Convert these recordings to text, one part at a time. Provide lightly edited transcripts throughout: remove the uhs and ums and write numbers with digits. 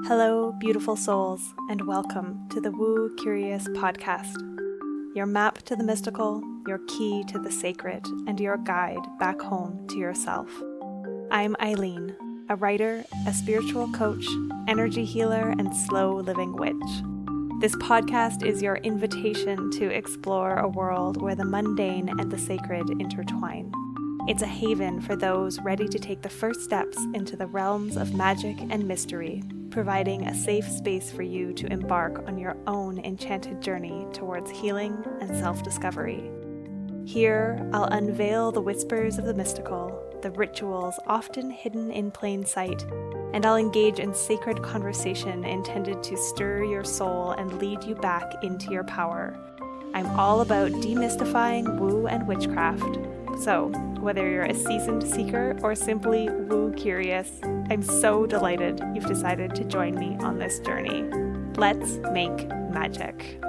Hello, beautiful souls, and welcome to the Woo Curious podcast. Your map to the mystical, your key to the sacred, and your guide back home to yourself. I'm Eileen, a writer, a spiritual coach, energy healer, and slow living witch. This podcast is your invitation to explore a world where the mundane and the sacred intertwine. It's a haven for those ready to take the first steps into the realms of magic and mystery, providing a safe space for you to embark on your own enchanted journey towards healing and self-discovery. Here, I'll unveil the whispers of the mystical, the rituals often hidden in plain sight, and I'll engage in sacred conversation intended to stir your soul and lead you back into your power. I'm all about demystifying woo and witchcraft. So, whether you're a seasoned seeker or simply woo curious, I'm so delighted you've decided to join me on this journey. Let's make magic.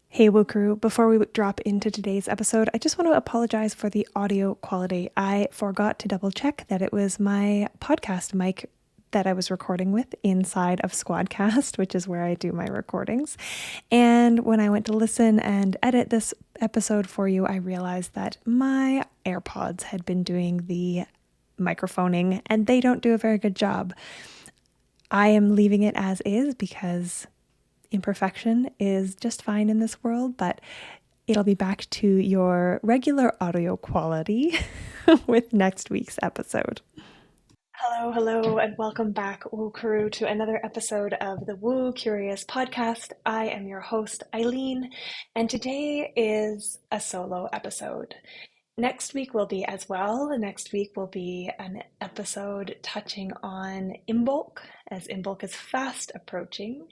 Hey Woo Crew, before we drop into today's episode, I just want to apologize for the audio quality. I forgot to double check that it was my podcast mic that I was recording with inside of Squadcast, which is where I do my recordings. And when I went to listen and edit this episode for you, I realized that my AirPods had been doing the microphoning and they don't do a very good job. I am leaving it as is because imperfection is just fine in this world, but it'll be back to your regular audio quality with next week's episode. Hello, and welcome back, Woo Crew, to another episode of the Woo Curious podcast. I am your host, Eileen, and today is a solo episode. Next week will be as well. Next week will be an episode touching on Imbolc, as Imbolc is fast approaching.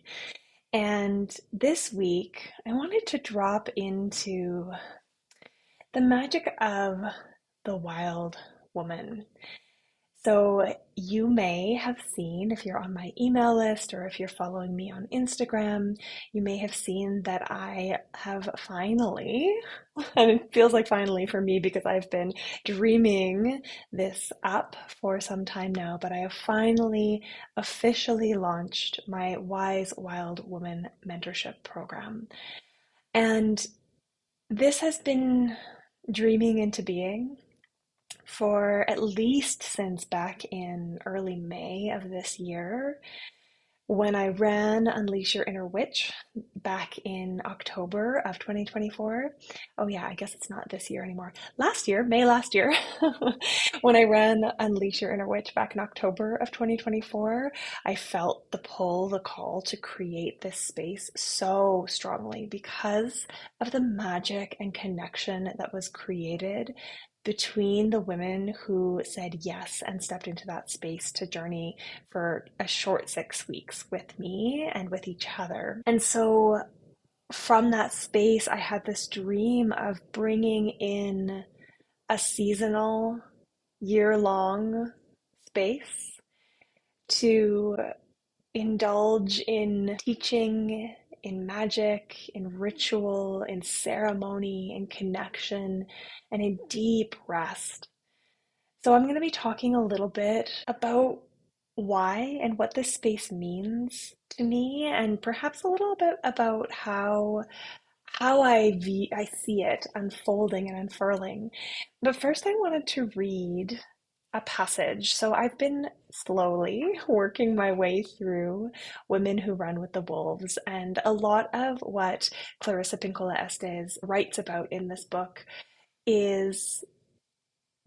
And this week, I wanted to drop into the magic of the wild woman. So you may have seen, if you're on my email list or if you're following me on Instagram, you may have seen that I have finally, and it feels like finally for me because I've been dreaming this up for some time now, but I have finally officially launched my Wise Wild Woman Mentorship program. And this has been dreaming into being for at least since back in early May of this year, when I ran Unleash Your Inner Witch back in October of 2024. Oh yeah, I guess it's not this year anymore. May last year, when I ran Unleash Your Inner Witch back in October of 2024, I felt the pull, the call to create this space so strongly because of the magic and connection that was created between the women who said yes and stepped into that space to journey for a short 6 weeks with me and with each other. And so from that space, I had this dream of bringing in a seasonal, year-long space to indulge in teaching, in magic, in ritual, in ceremony, in connection, and in deep rest. So I'm going to be talking a little bit about why and what this space means to me, and perhaps a little bit about how I see it unfolding and unfurling. But first I wanted to read a passage. So I've been slowly working my way through Women Who Run with the Wolves, and a lot of what Clarissa Pinkola Estes writes about in this book is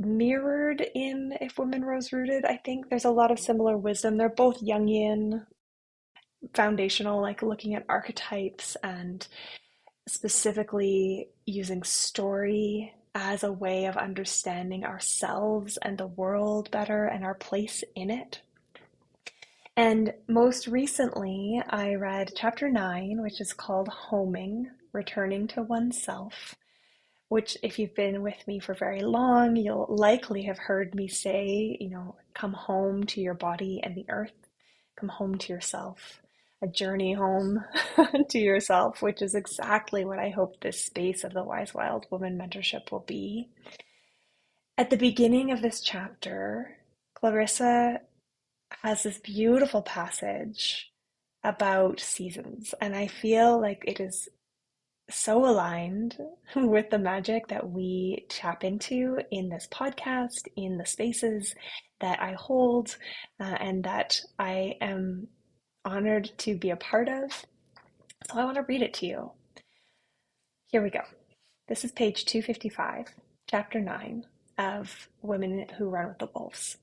mirrored in If Women Rose Rooted. I think there's a lot of similar wisdom. They're both Jungian, foundational, like looking at archetypes and specifically using story as a way of understanding ourselves and the world better and our place in it. And most recently, I read chapter 9, which is called Homing, Returning to Oneself, which if you've been with me for very long, you'll likely have heard me say, come home to your body and the earth, come home to yourself. A journey home to yourself, which is exactly what I hope this space of the Wise Wild Woman Mentorship will be. At the beginning of this chapter, Clarissa has this beautiful passage about seasons, and I feel like it is so aligned with the magic that we tap into in this podcast, in the spaces that I hold, and that I am honored to be a part of. So I want to read it to you. Here we go. This is page 255, chapter 9 of Women Who Run with the Wolves.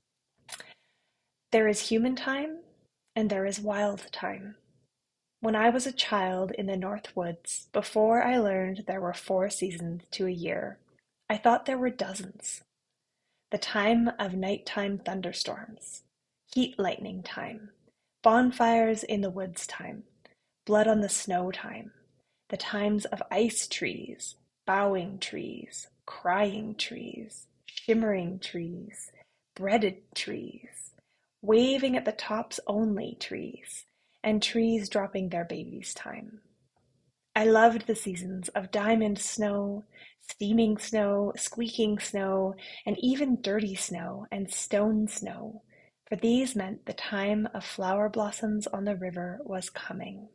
There is human time and there is wild time. When I was a child in the North Woods, before I learned there were 4 seasons to a year, I thought there were dozens. The time of nighttime thunderstorms, heat lightning time, bonfires in the woods time, blood on the snow time, the times of ice trees, bowing trees, crying trees, shimmering trees, breaded trees, waving at the tops only trees, and trees dropping their babies time. I loved the seasons of diamond snow, steaming snow, squeaking snow, and even dirty snow and stone snow, for these meant the time of flower blossoms on the river was coming.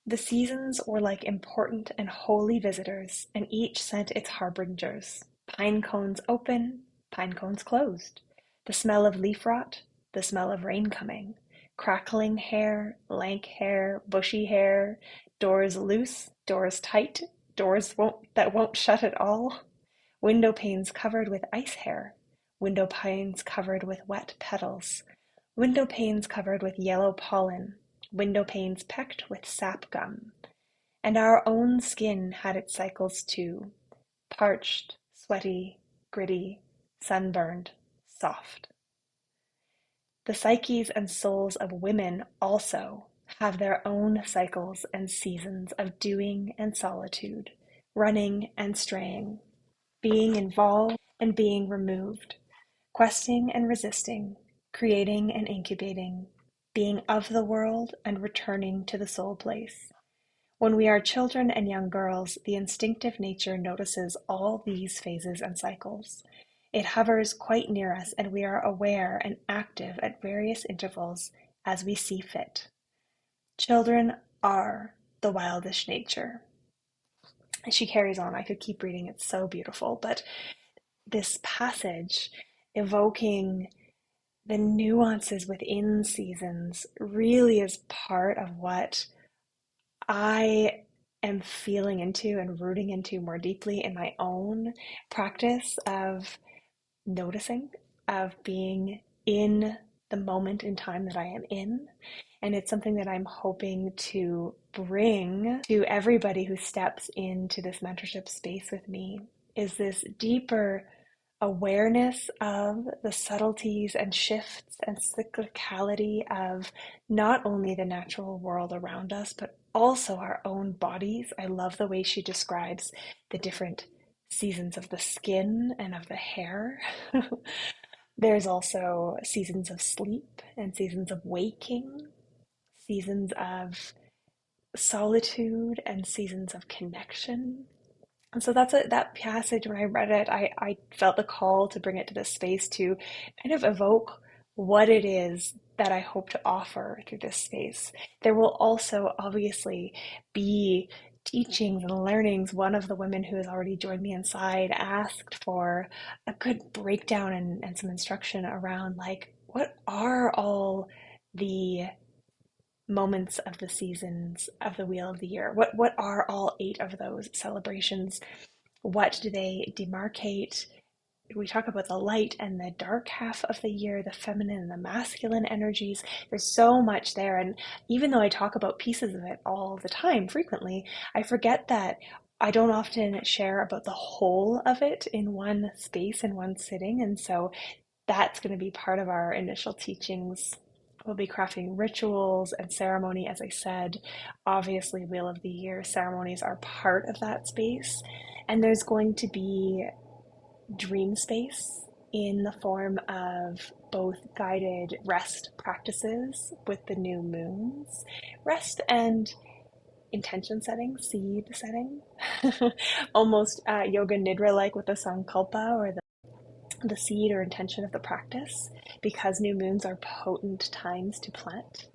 The seasons were like important and holy visitors, and each sent its harbingers. Pine cones open, pine cones closed. The smell of leaf rot, the smell of rain coming. Crackling hair, lank hair, bushy hair, doors loose, doors tight, doors that won't shut at all. Window panes covered with ice hair, window panes covered with wet petals, window panes covered with yellow pollen, window panes pecked with sap gum. And our own skin had its cycles too, parched, sweaty, gritty, sunburned, soft. The psyches and souls of women also have their own cycles and seasons of doing and solitude, running and straying, being involved and being removed, questing and resisting, creating and incubating, being of the world and returning to the soul place. When we are children and young girls, the instinctive nature notices all these phases and cycles. It hovers quite near us, and we are aware and active at various intervals as we see fit. Children are the wildest nature. And she carries on. I could keep reading. It's so beautiful. But this passage evoking the nuances within seasons really is part of what I am feeling into and rooting into more deeply in my own practice of noticing, of being in the moment in time that I am in. And it's something that I'm hoping to bring to everybody who steps into this mentorship space with me, is this deeper awareness of the subtleties and shifts and cyclicality of not only the natural world around us, but also our own bodies. I love the way she describes the different seasons of the skin and of the hair. There's also seasons of sleep and seasons of waking, seasons of solitude and seasons of connection. And so that passage, when I read it, I felt the call to bring it to this space to kind of evoke what it is that I hope to offer through this space. There will also obviously be teachings and learnings. One of the women who has already joined me inside asked for a good breakdown and some instruction around, like, what are all the moments of the seasons of the wheel of the year? What are all 8 of those celebrations? What do they demarcate? We talk about the light and the dark half of the year, the feminine and the masculine energies. There's so much there. And even though I talk about pieces of it all the time, frequently, I forget that I don't often share about the whole of it in one space, in one sitting. And so that's going to be part of our initial teachings. We'll be crafting rituals and ceremony, as I said. Obviously, Wheel of the Year ceremonies are part of that space. And there's going to be dream space in the form of both guided rest practices with the new moons, rest and intention setting, seed setting, almost yoga nidra like with the sankalpa or the seed or intention of the practice, because new moons are potent times to plant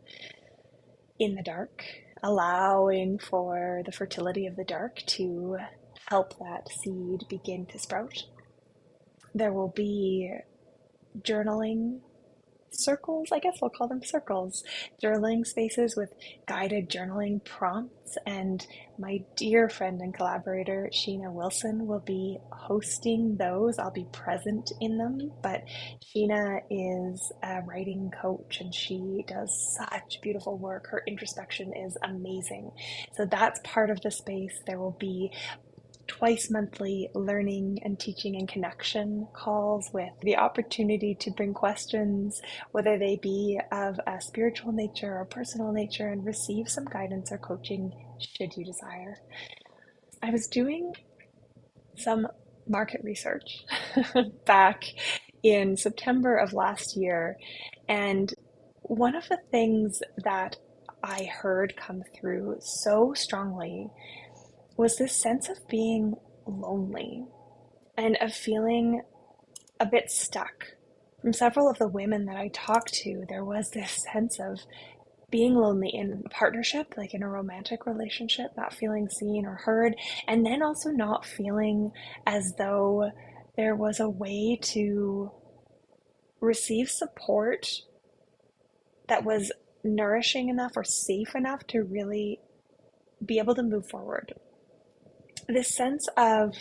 in the dark, allowing for the fertility of the dark to help that seed begin to sprout. There will be journaling circles, I guess we'll call them circles, journaling spaces with guided journaling prompts. And my dear friend and collaborator, Sheena Wilson, will be hosting those. I'll be present in them, but Sheena is a writing coach and she does such beautiful work. Her introspection is amazing. So that's part of the space. There will be twice monthly learning and teaching and connection calls with the opportunity to bring questions, whether they be of a spiritual nature or personal nature, and receive some guidance or coaching should you desire. I was doing some market research back in September of last year, and one of the things that I heard come through so strongly was this sense of being lonely and of feeling a bit stuck. From several of the women that I talked to, there was this sense of being lonely in partnership, like in a romantic relationship, not feeling seen or heard, and then also not feeling as though there was a way to receive support that was nourishing enough or safe enough to really be able to move forward. This sense of,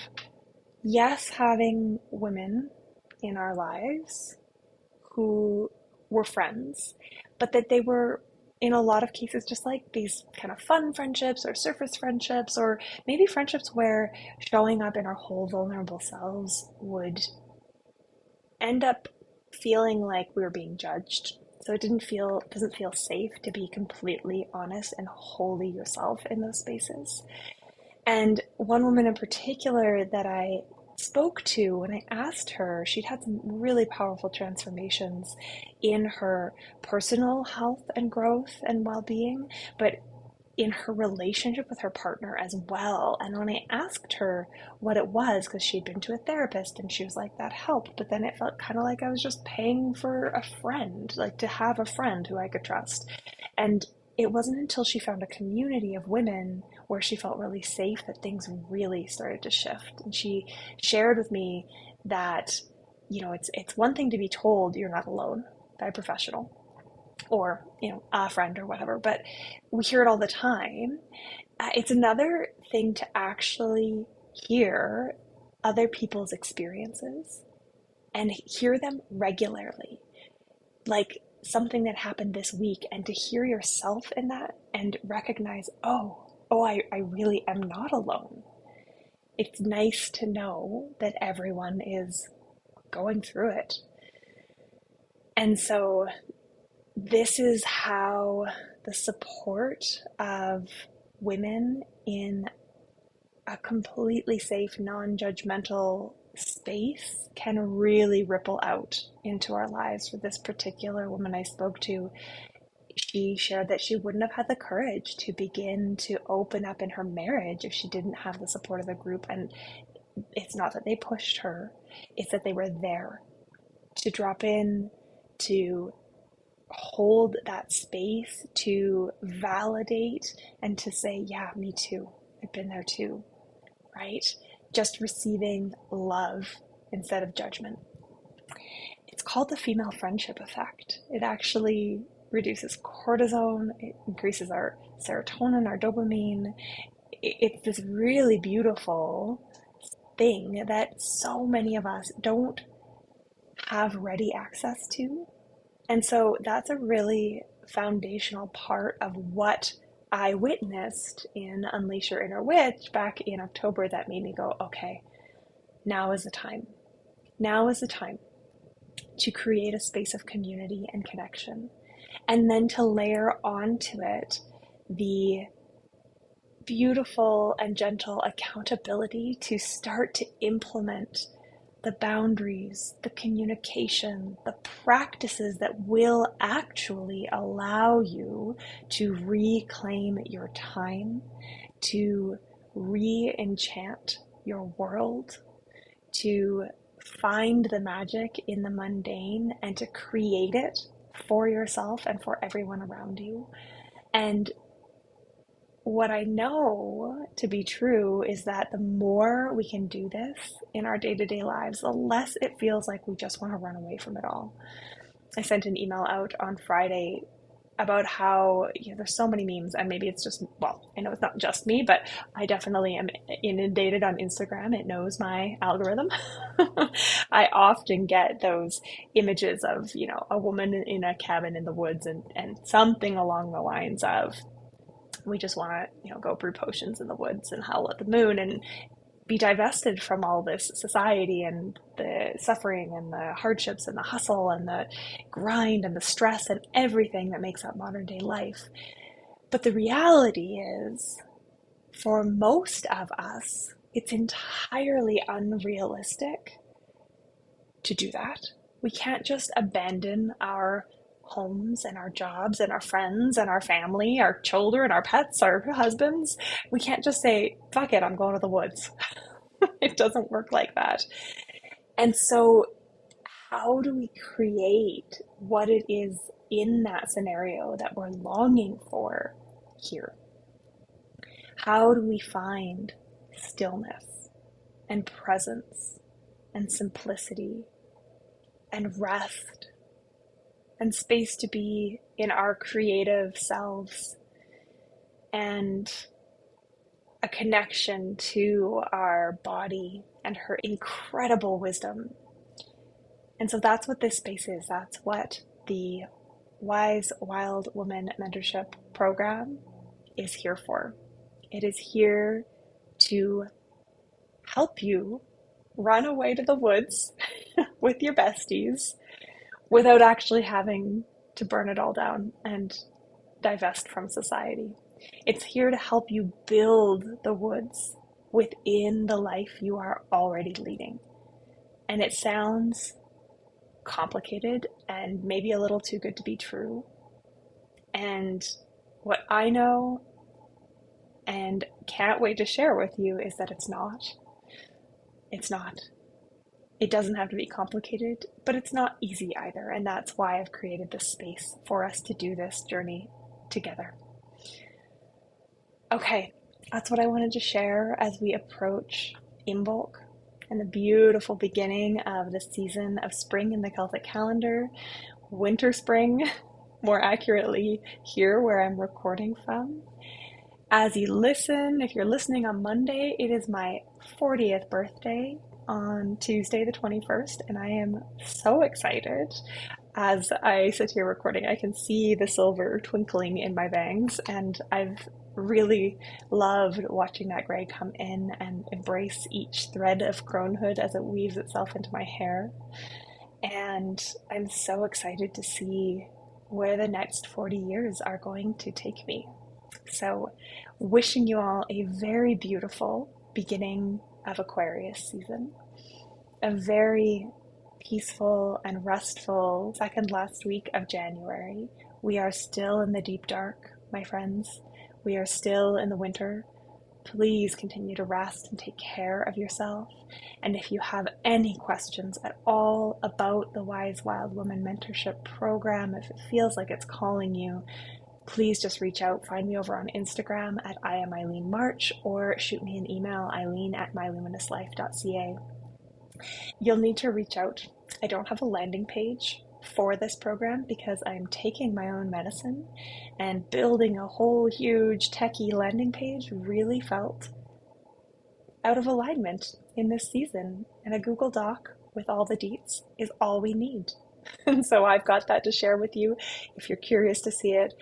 yes, having women in our lives who were friends, but that they were, in a lot of cases, just like these kind of fun friendships or surface friendships, or maybe friendships where showing up in our whole vulnerable selves would end up feeling like we were being judged. So it doesn't feel safe to be completely honest and wholly yourself in those spaces. And one woman in particular that I spoke to, when I asked her, she'd had some really powerful transformations in her personal health and growth and well-being, but in her relationship with her partner as well. And when I asked her what it was, because she'd been to a therapist and she was like, that helped, but then it felt kind of like I was just paying for a friend, like to have a friend who I could trust. And it wasn't until she found a community of women where she felt really safe that things really started to shift. And she shared with me that, it's one thing to be told you're not alone by a professional or, a friend or whatever, but we hear it all the time. It's another thing to actually hear other people's experiences and hear them regularly. Like, something that happened this week, and to hear yourself in that and recognize, I really am not alone. It's nice to know that everyone is going through it. And so this is how the support of women in a completely safe, non-judgmental space can really ripple out into our lives. For this particular woman I spoke to, she shared that she wouldn't have had the courage to begin to open up in her marriage if she didn't have the support of the group. And it's not that they pushed her, it's that they were there to drop in, to hold that space, to validate, and to say, yeah, me too. I've been there too, right? Just receiving love instead of judgment. It's called the female friendship effect. It actually reduces cortisol, it increases our serotonin, our dopamine. It's this really beautiful thing that so many of us don't have ready access to. And so that's a really foundational part of what I witnessed in Unleash Your Inner Witch back in October that made me go, okay, now is the time. Now is the time to create a space of community and connection. And then to layer onto it the beautiful and gentle accountability to start to implement the boundaries, the communication, the practices that will actually allow you to reclaim your time, to re-enchant your world, to find the magic in the mundane and to create it for yourself and for everyone around you. And what I know to be true is that the more we can do this in our day-to-day lives, the less it feels like we just want to run away from it all. I sent an email out on Friday about how, there's so many memes, and maybe it's just, well, I know it's not just me, but I definitely am inundated on Instagram. It knows my algorithm. I often get those images of, a woman in a cabin in the woods and something along the lines of, we just want to, go brew potions in the woods and howl at the moon and be divested from all this society and the suffering and the hardships and the hustle and the grind and the stress and everything that makes up modern day life. But the reality is, for most of us, it's entirely unrealistic to do that. We can't just abandon our homes and our jobs and our friends and our family, our children, our pets, our husbands. We can't just say, fuck it, I'm going to the woods. It doesn't work like that. And so how do we create what it is in that scenario that we're longing for here? How do we find stillness and presence and simplicity and rest and space to be in our creative selves and a connection to our body and her incredible wisdom? And so that's what this space is. That's what the Wise Wild Woman Mentorship program is here for. It is here to help you run away to the woods with your besties without actually having to burn it all down and divest from society. It's here to help you build the woods within the life you are already leading. And it sounds complicated and maybe a little too good to be true. And what I know and can't wait to share with you is that it's not. It's not. It doesn't have to be complicated, but it's not easy either. And that's why I've created this space for us to do this journey together. Okay, that's what I wanted to share as we approach Imbolc and the beautiful beginning of the season of spring in the Celtic calendar, winter spring, more accurately here where I'm recording from. As you listen, if you're listening on Monday, it is my 40th birthday on Tuesday the 21st, and I am so excited. As I sit here recording, I can see the silver twinkling in my bangs, and I've really loved watching that gray come in and embrace each thread of cronehood as it weaves itself into my hair. And I'm so excited to see where the next 40 years are going to take me. So wishing you all a very beautiful beginning of Aquarius season, a very peaceful and restful second last week of January. We are still in the deep dark, my friends. We are still in the winter. Please continue to rest and take care of yourself. And if you have any questions at all about the Wise Wild Woman Mentorship program, if it feels like it's calling you, please just reach out. Find me over on Instagram at I am Eileen March, or shoot me an email, eileen@myluminouslife.ca. You'll need to reach out. I don't have a landing page for this program because I'm taking my own medicine, and building a whole huge techie landing page really felt out of alignment in this season, and a Google Doc with all the deets is all we need. And so I've got that to share with you. If you're curious to see it,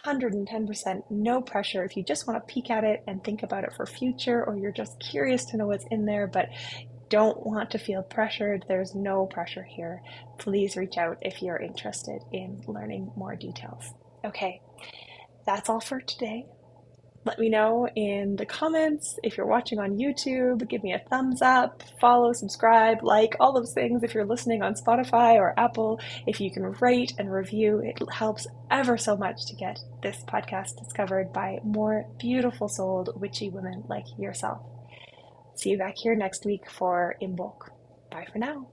110% no pressure. If you just want to peek at it and think about it for future, or you're just curious to know what's in there but don't want to feel pressured, there's no pressure here. Please reach out if you're interested in learning more details. Okay, that's all for today. Let me know in the comments. If you're watching on YouTube, give me a thumbs up, follow, subscribe, like, all those things. If you're listening on Spotify or Apple, if you can rate and review, it helps ever so much to get this podcast discovered by more beautiful souled witchy women like yourself. See you back here next week for Imbolc. Bye for now.